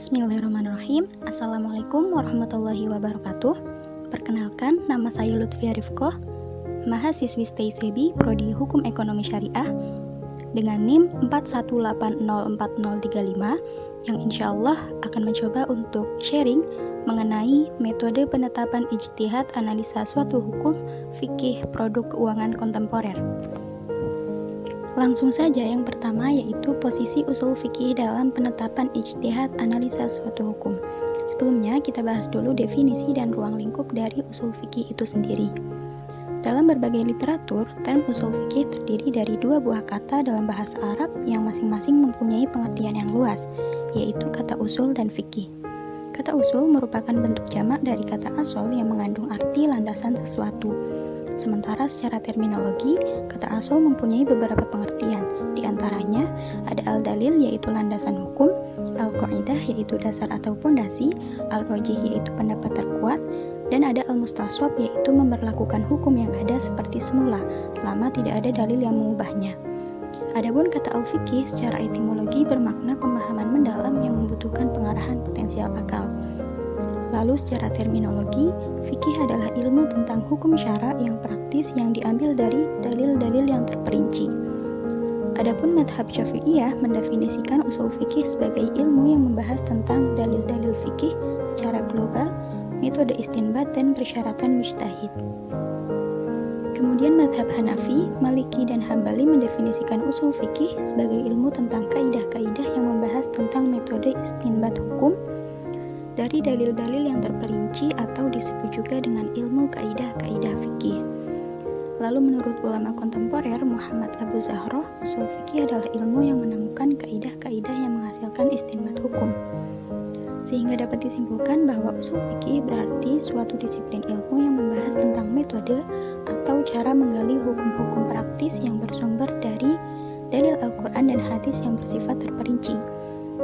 Bismillahirrahmanirrahim. Assalamualaikum warahmatullahi wabarakatuh. Perkenalkan, nama saya Lutfia Rifkoh, mahasiswi stay SEBI Prodi Hukum Ekonomi Syariah dengan NIM 4180435 yang insya Allah akan mencoba untuk sharing mengenai metode penetapan ijtihad analisa suatu hukum fikih produk keuangan kontemporer. Langsung saja yang pertama yaitu posisi usul fikih dalam penetapan ijtihad analisa suatu hukum. Sebelumnya kita bahas dulu definisi dan ruang lingkup dari usul fikih itu sendiri. Dalam berbagai literatur, term usul fikih terdiri dari dua buah kata dalam bahasa Arab yang masing-masing mempunyai pengertian yang luas, yaitu kata usul dan fikih. Kata usul merupakan bentuk jamak dari kata asal yang mengandung arti landasan sesuatu. Sementara secara terminologi, kata asal mempunyai beberapa pengertian. Di antaranya, ada al-dalil yaitu landasan hukum, al-qaidah yaitu dasar atau pondasi, al-rajih yaitu pendapat terkuat, dan ada al-mustaswab yaitu memberlakukan hukum yang ada seperti semula, selama tidak ada dalil yang mengubahnya. Adapun kata al-fikih secara etimologi bermakna pemahaman mendalam yang membutuhkan pengarahan potensial akal. Lalu secara terminologi, fikih adalah ilmu tentang hukum syara yang praktis yang diambil dari dalil-dalil yang terperinci. Adapun madhab Syafi'iyah mendefinisikan usul fikih sebagai ilmu yang membahas tentang dalil-dalil fikih secara global, metode istinbat dan persyaratan mujtahid. Kemudian madhab Hanafi, Maliki, dan Hambali mendefinisikan usul fikih sebagai ilmu tentang kaidah-kaidah yang membahas tentang metode istinbat hukum dari dalil-dalil yang terperinci atau disebut juga dengan ilmu kaidah-kaidah fikih. Lalu menurut ulama kontemporer Muhammad Abu Zahroh, usul fikih adalah ilmu yang menemukan kaidah-kaidah yang menghasilkan istinbat hukum. Sehingga dapat disimpulkan bahwa usul fikih berarti suatu disiplin ilmu yang membahas tentang metode atau cara menggali hukum-hukum praktis yang bersumber dari dalil Al-Quran dan hadis yang bersifat terperinci.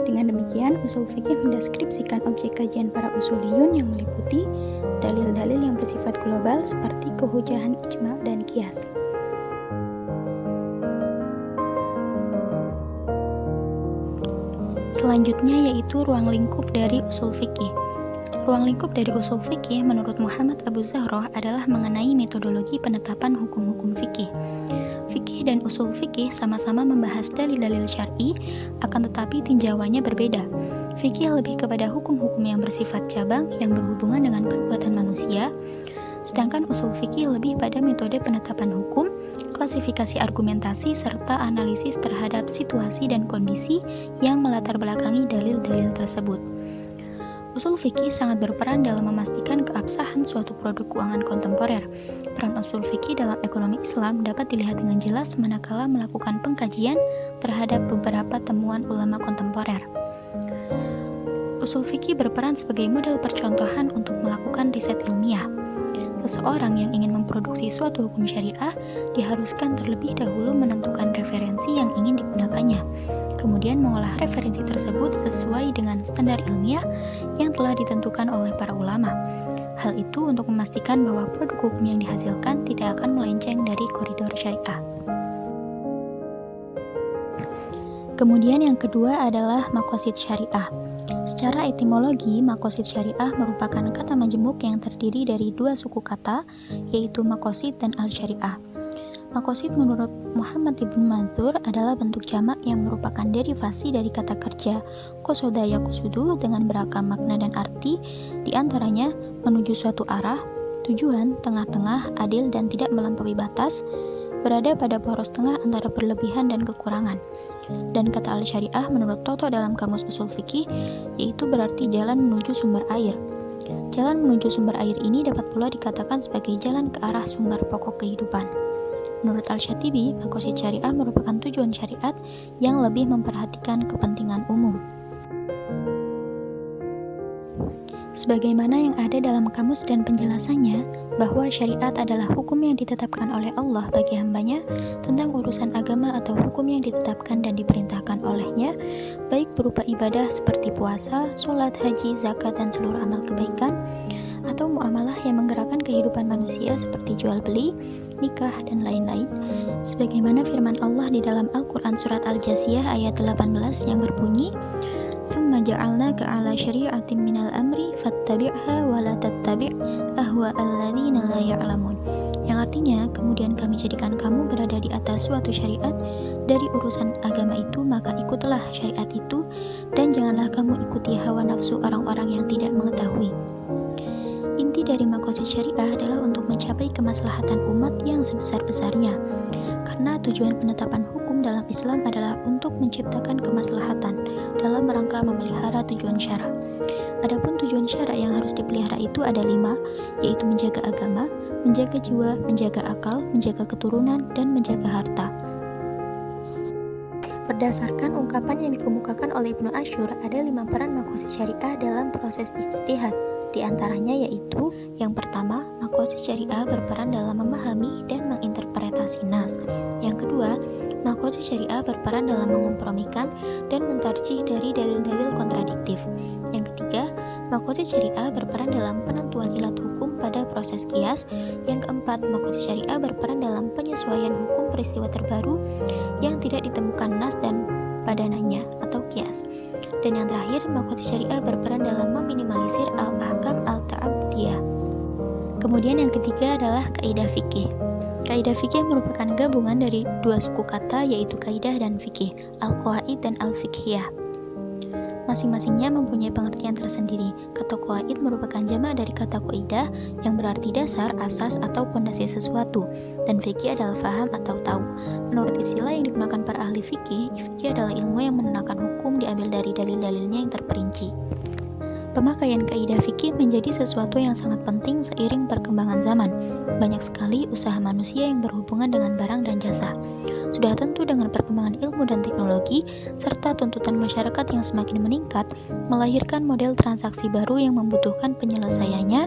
Dengan demikian, usul fikih mendeskripsikan objek kajian para usuliyun yang meliputi dalil-dalil yang bersifat global seperti kehujahan ijma' dan qiyas. Selanjutnya yaitu ruang lingkup dari usul fikih. Ruang lingkup dari usul fikih menurut Muhammad Abu Zahroh adalah mengenai metodologi penetapan hukum-hukum fikih. Fikih dan usul fikih sama-sama membahas dalil-dalil syar'i, akan tetapi tinjauannya berbeda. Fikih lebih kepada hukum-hukum yang bersifat cabang yang berhubungan dengan perbuatan manusia, sedangkan usul fikih lebih pada metode penetapan hukum, klasifikasi argumentasi, serta analisis terhadap situasi dan kondisi yang melatar belakangi dalil-dalil tersebut. Usul fikih sangat berperan dalam memastikan keabsahan suatu produk keuangan kontemporer. Peran usul fikih dalam ekonomi Islam dapat dilihat dengan jelas manakala melakukan pengkajian terhadap beberapa temuan ulama kontemporer. Usul fikih berperan sebagai model percontohan untuk melakukan riset ilmiah. Seseorang yang ingin memproduksi suatu hukum syariah diharuskan terlebih dahulu menentukan referensi yang ingin digunakannya, kemudian mengolah referensi tersebut sesuai dengan standar ilmiah yang telah ditentukan oleh para ulama. Hal itu untuk memastikan bahwa produk hukum yang dihasilkan tidak akan melenceng dari koridor syariah. Kemudian yang kedua adalah maqasid syariah. Secara etimologi, maqasid syariah merupakan kata majemuk yang terdiri dari dua suku kata, yaitu maqasid dan al-syariah. Maqasid menurut Muhammad Ibn Manzur adalah bentuk jamak yang merupakan derivasi dari kata kerja qasada yaqsudu dengan beragam makna dan arti, diantaranya menuju suatu arah, tujuan, tengah-tengah, adil dan tidak melampaui batas, berada pada poros tengah antara berlebihan dan kekurangan. Dan kata al-syariah menurut Toto dalam Kamus Usul Fikih yaitu berarti jalan menuju sumber air. Jalan menuju sumber air ini dapat pula dikatakan sebagai jalan ke arah sumber pokok kehidupan. Menurut Al-Syatibi, maqasid syariah merupakan tujuan syariat yang lebih memperhatikan kepentingan umum. Sebagaimana yang ada dalam kamus dan penjelasannya, bahwa syariat adalah hukum yang ditetapkan oleh Allah bagi hambanya tentang urusan agama atau hukum yang ditetapkan dan diperintahkan olehnya, baik berupa ibadah seperti puasa, sholat, haji, zakat, dan seluruh amal kebaikan, atau muamalah yang menggerakkan kehidupan manusia seperti jual beli, nikah, dan lain-lain. Sebagaimana firman Allah di dalam Al-Quran Surat Al-Jasiyah ayat 18 yang berbunyi, "Tsumma ja'alnaka 'ala syari'atin minal amri fattabi'ha wa la tattabi' ahwa'al ladzina la ya'lamun. Yang artinya, kemudian kami jadikan kamu berada di atas suatu syariat dari urusan agama itu, maka ikutlah syariat itu dan janganlah kamu ikuti hawa nafsu orang-orang yang tidak mengetahui. Inti dari makosid syariah adalah untuk mencapai kemaslahatan umat yang sebesar-besarnya. Karena tujuan penetapan hukum dalam Islam adalah untuk menciptakan kemaslahatan dalam rangka memelihara tujuan syara. Adapun tujuan syara yang harus dipelihara itu ada 5, yaitu menjaga agama, menjaga jiwa, menjaga akal, menjaga keturunan, dan menjaga harta. Berdasarkan ungkapan yang dikemukakan oleh Ibnu Asyur, ada 5 peran makosid syariah dalam proses ijtihad. Di antaranya yaitu, yang pertama, makosid syariah berperan dalam memahami dan menginterpretasi nas. Yang kedua, makosid syariah berperan dalam mengkompromikan dan mentarjih dari dalil-dalil kontradiktif. Yang ketiga, makosid syariah berperan dalam penentuan ilat hukum pada proses qiyas. Yang keempat, makosid syariah berperan dalam penyesuaian hukum peristiwa terbaru yang tidak ditemukan nas dan padanannya atau qiyas. Dan yang terakhir, makosid syariah berperan dalam meminimalisir al-ahkam al-ta'abdiyah. Kemudian yang ketiga adalah kaidah fikih. Kaidah fikih merupakan gabungan dari 2 suku kata, yaitu kaidah dan fikih, al-qawaid dan al-fiqhiyah. Masing-masingnya mempunyai pengertian tersendiri. Kata qawaid merupakan jamak dari kata qaidah yang berarti dasar, asas, atau pondasi sesuatu, dan fikih adalah faham atau tahu. Menurut istilah yang digunakan para ahli fikih adalah ilmu yang menerangkan hukum diambil dari dalil-dalilnya yang terperinci. Pemakaian kaidah fikih menjadi sesuatu yang sangat penting seiring perkembangan zaman. Banyak sekali usaha manusia yang berhubungan dengan barang dan jasa. Sudah tentu dengan perkembangan ilmu dan teknologi, serta tuntutan masyarakat yang semakin meningkat, melahirkan model transaksi baru yang membutuhkan penyelesaiannya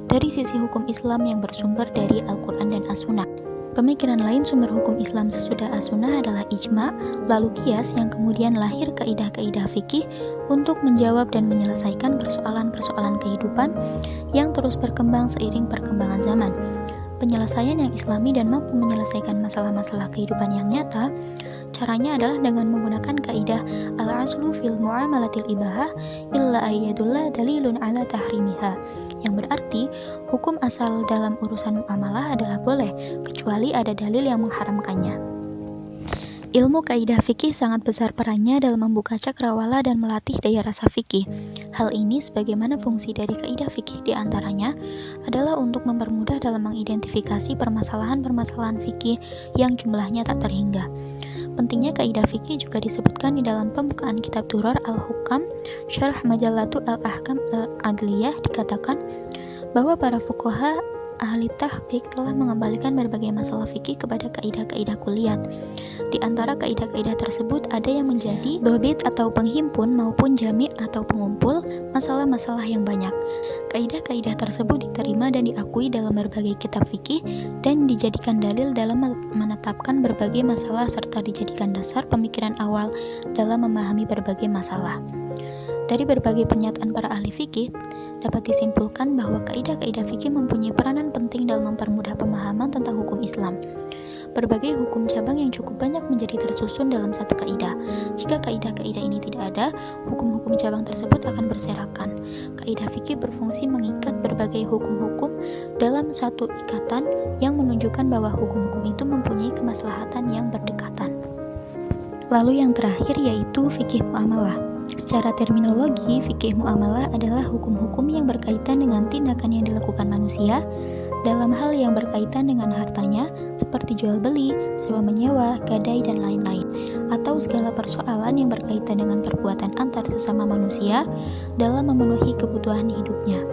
dari sisi hukum Islam yang bersumber dari Al-Quran dan As-Sunnah. Pemikiran lain sumber hukum Islam sesudah As-Sunnah adalah ijma', lalu qiyas yang kemudian lahir kaidah-kaidah fikih untuk menjawab dan menyelesaikan persoalan-persoalan kehidupan yang terus berkembang seiring perkembangan zaman. Penyelesaian yang islami dan mampu menyelesaikan masalah-masalah kehidupan yang nyata, caranya adalah dengan menggunakan kaidah al-aslu fil muamalatil ibahah illa ayyadulla dalilun ala tahrimiha, yang berarti hukum asal dalam urusan muamalah adalah boleh kecuali ada dalil yang mengharamkannya. Ilmu kaidah fikih sangat besar perannya dalam membuka cakrawala dan melatih daya rasa fikih. Hal ini sebagaimana fungsi dari kaidah fikih diantaranya adalah untuk mempermudah dalam mengidentifikasi permasalahan-permasalahan fikih yang jumlahnya tak terhingga. Pentingnya kaidah fikih juga disebutkan di dalam pembukaan kitab Durar al-Hukam, Syarah Majallatu al-Ahkam al-Adliyah, dikatakan bahwa para fuqaha ahli tahqiq telah mengembalikan berbagai masalah fikih kepada kaidah-kaidah kulliyat. Di antara kaidah-kaidah tersebut ada yang menjadi dhabit atau penghimpun maupun jami' atau pengumpul masalah-masalah yang banyak. Kaidah-kaidah tersebut diterima dan diakui dalam berbagai kitab fikih dan dijadikan dalil dalam menetapkan berbagai masalah serta dijadikan dasar pemikiran awal dalam memahami berbagai masalah. Dari berbagai pernyataan para ahli fikih, dapat disimpulkan bahwa kaidah-kaidah fikih mempunyai peranan penting dalam mempermudah pemahaman tentang hukum Islam. Berbagai hukum cabang yang cukup banyak menjadi tersusun dalam satu kaidah. Jika kaidah-kaidah ini tidak ada, hukum-hukum cabang tersebut akan berserakan. Kaidah fikih berfungsi mengikat berbagai hukum-hukum dalam satu ikatan yang menunjukkan bahwa hukum-hukum itu mempunyai kemaslahatan yang berdekatan. Lalu yang terakhir yaitu fikih muamalah. Secara terminologi, fikih muamalah adalah hukum-hukum yang berkaitan dengan tindakan yang dilakukan manusia dalam hal yang berkaitan dengan hartanya, seperti jual beli, sewa menyewa, gadai, dan lain-lain, atau segala persoalan yang berkaitan dengan perbuatan antar sesama manusia dalam memenuhi kebutuhan hidupnya.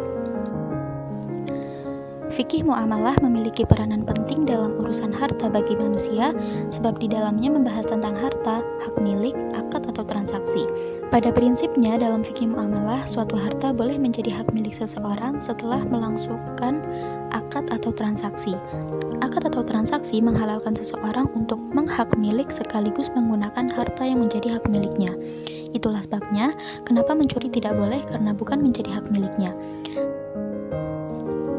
Fikih muamalah memiliki peranan penting dalam urusan harta bagi manusia, sebab di dalamnya membahas tentang harta, hak milik, akad atau transaksi. Pada prinsipnya, dalam fikih muamalah, suatu harta boleh menjadi hak milik seseorang setelah melangsungkan akad atau transaksi. Akad atau transaksi menghalalkan seseorang untuk menghak milik sekaligus menggunakan harta yang menjadi hak miliknya. Itulah sebabnya kenapa mencuri tidak boleh karena bukan menjadi hak miliknya.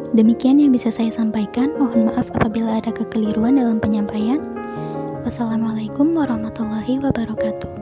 Demikian yang bisa saya sampaikan. Mohon maaf apabila ada kekeliruan dalam penyampaian. Wassalamualaikum warahmatullahi wabarakatuh.